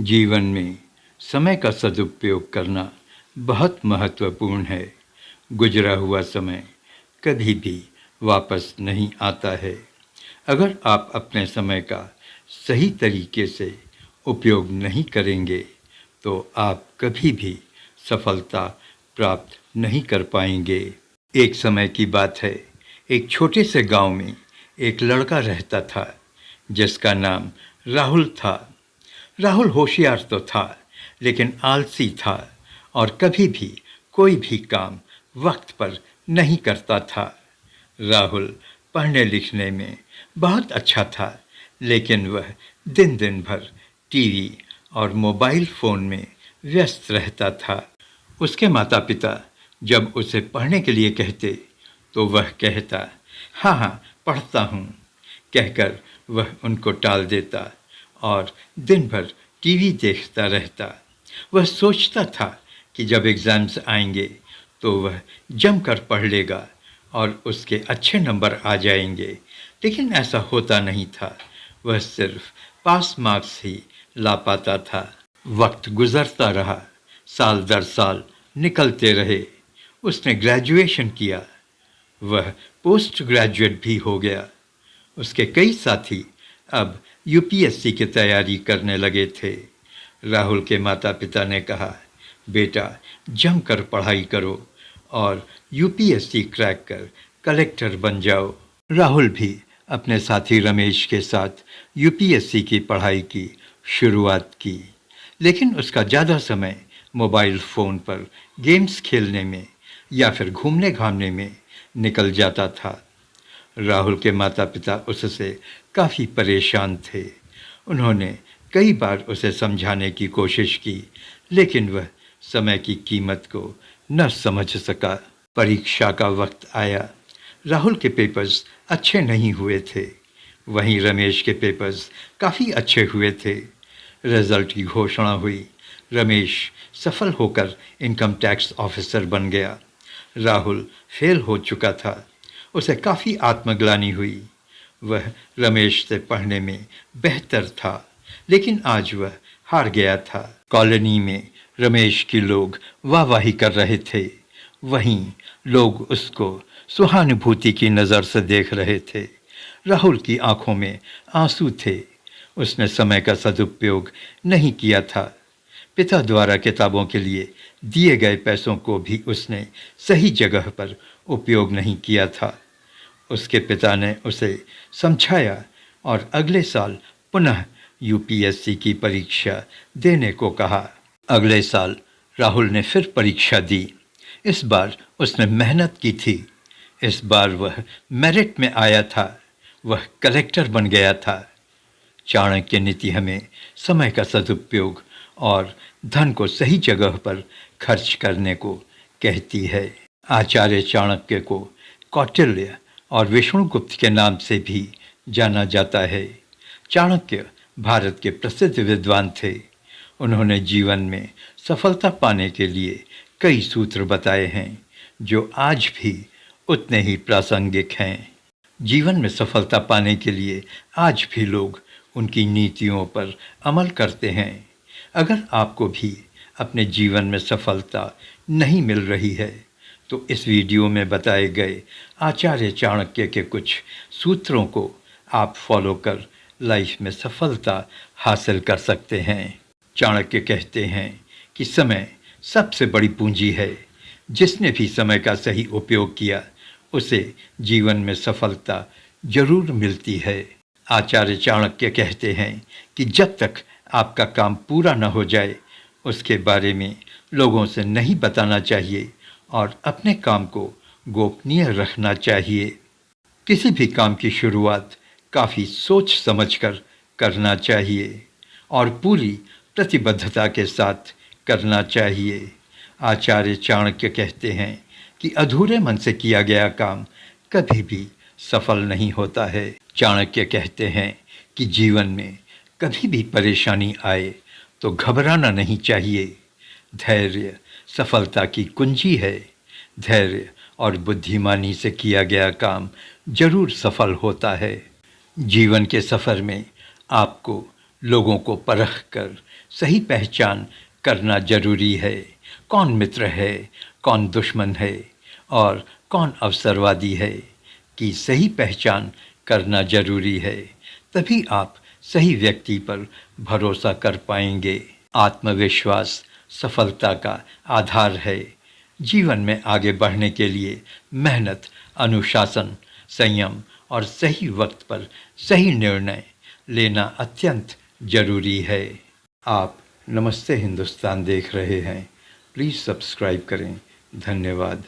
जीवन में समय का सदुपयोग करना बहुत महत्वपूर्ण है। गुजरा हुआ समय कभी भी वापस नहीं आता है। अगर आप अपने समय का सही तरीके से उपयोग नहीं करेंगे तो आप कभी भी सफलता प्राप्त नहीं कर पाएंगे। एक समय की बात है, एक छोटे से गांव में एक लड़का रहता था जिसका नाम राहुल था। राहुल होशियार तो था, लेकिन आलसी था और कभी भी कोई भी काम वक्त पर नहीं करता था। राहुल पढ़ने लिखने में बहुत अच्छा था, लेकिन वह दिन दिन भर टीवी और मोबाइल फ़ोन में व्यस्त रहता था। उसके माता पिता जब उसे पढ़ने के लिए कहते तो वह कहता, हाँ हाँ पढ़ता हूँ, कहकर वह उनको टाल देता और दिन भर टीवी देखता रहता। वह सोचता था कि जब एग्ज़ाम्स आएंगे तो वह जमकर पढ़ लेगा और उसके अच्छे नंबर आ जाएंगे, लेकिन ऐसा होता नहीं था। वह सिर्फ पास मार्क्स ही ला पाता था। वक्त गुजरता रहा, साल दर साल निकलते रहे। उसने ग्रेजुएशन किया, वह पोस्ट ग्रेजुएट भी हो गया। उसके कई साथी अब यूपीएससी की तैयारी करने लगे थे। राहुल के माता पिता ने कहा, बेटा जमकर पढ़ाई करो और यूपीएससी क्रैक कर कलेक्टर बन जाओ। राहुल भी अपने साथी रमेश के साथ यूपीएससी की पढ़ाई की शुरुआत की, लेकिन उसका ज़्यादा समय मोबाइल फ़ोन पर गेम्स खेलने में या फिर घूमने घामने में निकल जाता था। राहुल के माता पिता उससे काफ़ी परेशान थे। उन्होंने कई बार उसे समझाने की कोशिश की, लेकिन वह समय की कीमत को न समझ सका। परीक्षा का वक्त आया। राहुल के पेपर्स अच्छे नहीं हुए थे, वहीं रमेश के पेपर्स काफ़ी अच्छे हुए थे। रिजल्ट की घोषणा हुई। रमेश सफल होकर इनकम टैक्स ऑफिसर बन गया। राहुल फेल हो चुका था। उसे काफ़ी आत्मग्लानि हुई। वह रमेश से पढ़ने में बेहतर था, लेकिन आज वह हार गया था। कॉलोनी में रमेश के लोग वाहवाही कर रहे थे, वहीं लोग उसको सहानुभूति की नज़र से देख रहे थे। राहुल की आंखों में आंसू थे। उसने समय का सदुपयोग नहीं किया था। पिता द्वारा किताबों के लिए दिए गए पैसों को भी उसने सही जगह पर उपयोग नहीं किया था। उसके पिता ने उसे समझाया और अगले साल पुनः यूपीएससी की परीक्षा देने को कहा। अगले साल राहुल ने फिर परीक्षा दी। इस बार उसने मेहनत की थी। इस बार वह मेरिट में आया था। वह कलेक्टर बन गया था। चाणक्य नीति हमें समय का सदुपयोग और धन को सही जगह पर खर्च करने को कहती है। आचार्य चाणक्य को कौटिल्य और विष्णुगुप्त के नाम से भी जाना जाता है। चाणक्य भारत के प्रसिद्ध विद्वान थे। उन्होंने जीवन में सफलता पाने के लिए कई सूत्र बताए हैं जो आज भी उतने ही प्रासंगिक हैं। जीवन में सफलता पाने के लिए आज भी लोग उनकी नीतियों पर अमल करते हैं। अगर आपको भी अपने जीवन में सफलता नहीं मिल रही है तो इस वीडियो में बताए गए आचार्य चाणक्य के कुछ सूत्रों को आप फॉलो कर लाइफ में सफलता हासिल कर सकते हैं। चाणक्य कहते हैं कि समय सबसे बड़ी पूंजी है। जिसने भी समय का सही उपयोग किया उसे जीवन में सफलता जरूर मिलती है। आचार्य चाणक्य कहते हैं कि जब तक आपका काम पूरा न हो जाए उसके बारे में लोगों से नहीं बताना चाहिए और अपने काम को गोपनीय रखना चाहिए। किसी भी काम की शुरुआत काफ़ी सोच समझकर करना चाहिए और पूरी प्रतिबद्धता के साथ करना चाहिए। आचार्य चाणक्य कहते हैं कि अधूरे मन से किया गया काम कभी भी सफल नहीं होता है। चाणक्य कहते हैं कि जीवन में कभी भी परेशानी आए तो घबराना नहीं चाहिए। धैर्य सफलता की कुंजी है। धैर्य और बुद्धिमानी से किया गया काम जरूर सफल होता है। जीवन के सफ़र में आपको लोगों को परख कर सही पहचान करना जरूरी है। कौन मित्र है, कौन दुश्मन है और कौन अवसरवादी है कि सही पहचान करना जरूरी है। तभी आप सही व्यक्ति पर भरोसा कर पाएंगे। आत्मविश्वास सफलता का आधार है। जीवन में आगे बढ़ने के लिए मेहनत, अनुशासन, संयम और सही वक्त पर सही निर्णय लेना अत्यंत जरूरी है। आप नमस्ते हिंदुस्तान देख रहे हैं। प्लीज़ सब्सक्राइब करें। धन्यवाद।